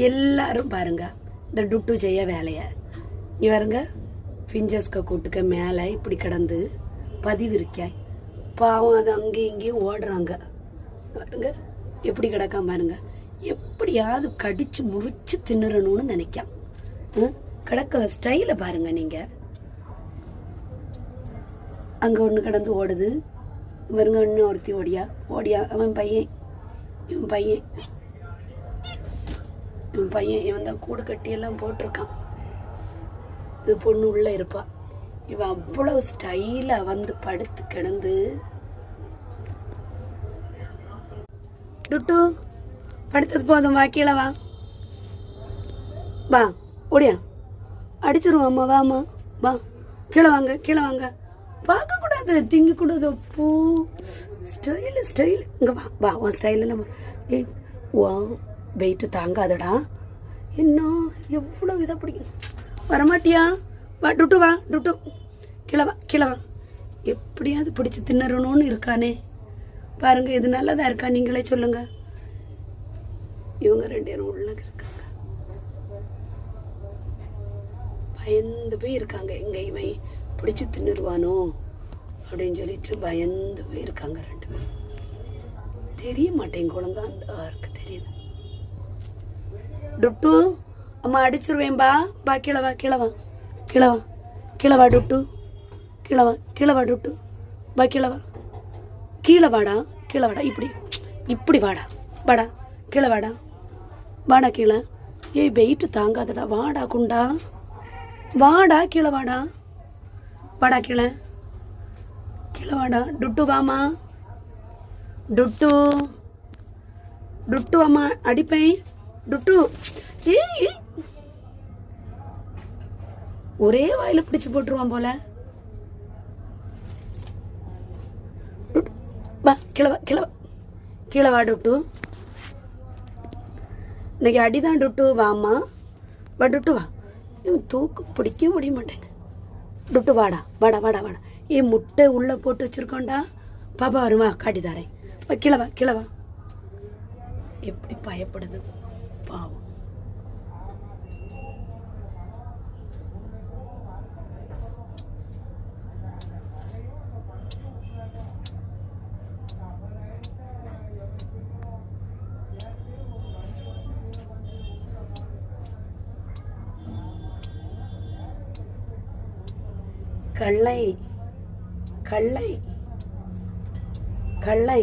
எல்லாரும் பாருங்க இந்த டுட்டு செய்ய வேலையை இவருங்க ஃபிஞ்சஸ்க கூட்டுக்க மேலே இப்படி கிடந்து பதிவிருக்காய் பாவம் அது அங்கேயும் இங்கேயும் ஓடுறாங்க பாருங்க எப்படி கிடக்காம பாருங்க எப்படியாவது கடிச்சு முறிச்சு தின்னுறணும்னு நினைக்கான் கிடக்க ஸ்டைலை பாருங்க நீங்க அங்க ஒன்று கிடந்து ஓடுது இவருங்க ஒன்று ஒருத்தி ஓடியா அவன் பையன் இவன் பையன் இவன் தான் கூடு கட்டியெல்லாம் போட்டிருக்கான் இது பொண்ணு உள்ள இருப்பா இவன் அவ்வளவு ஸ்டைலா வந்து படுத்து கிடந்து டுட்டு படுத்தது போதும் வா கீழே வா ஓடியா அடிச்சிருவாம்மா வாமா வா கீழே வாங்க பார்க்க கூடாது திங்க கூடாது பூ ஸ்டைல் இங்க வா உன் ஸ்டைல் எல்லாம் ஏய் வா வெயிட்டு தாங்காதடா என்ன எவ்வளோ இதாக பிடிக்கும் வரமாட்டியா வா டுட்டு கீழே வா எப்படியாவது பிடிச்சி தின்னறணும்னு இருக்கானே பாருங்க இது நல்லதா இருக்கா நீங்களே சொல்லுங்க இவங்க 2 பேரும் உள்ள இருக்காங்க பயந்து போய் இருக்காங்க எங்க இவன் பிடிச்சி தின்னுருவானோ அப்படின்னு சொல்லிட்டு பயந்து போய் இருக்காங்க 2 பேரும் தெரிய மாட்டேங்க ஒழுங்கா அந்த ஆருக்கு தெரியுது டுட்டு அம்மா அடிச்சிருவேன்பா பா கீழே வா டுட்டு கீழே வா டுட்டு பா கீழே வாடா இப்படி வாடா கீழே வாடா கீழே ஏய் வெயிட்டு தாங்காதடா வாடா குண்டா வாடா கீழே வாடா கீழே வாடா டுட்டு வாமா டுட்டு அம்மா அடிப்பேன் டுட்டு ஏய் ஒரே வாயில பிடிச்சு போட்டுருவான் போல வா கீழே வா டுட்டு இன்னைக்கு அடிதான் டுட்டு வாமா வா டுட்டு வா இவன் தூக்கு பிடிக்க முடிய மாட்டேங்க டுட்டு வாடா ஏன் முட்டை உள்ள போட்டு வச்சிருக்கோண்டா பாப்பா வருமா காட்டிதாரேன் கீழே வா எப்படி பயப்படுது பாவம் கள்ளை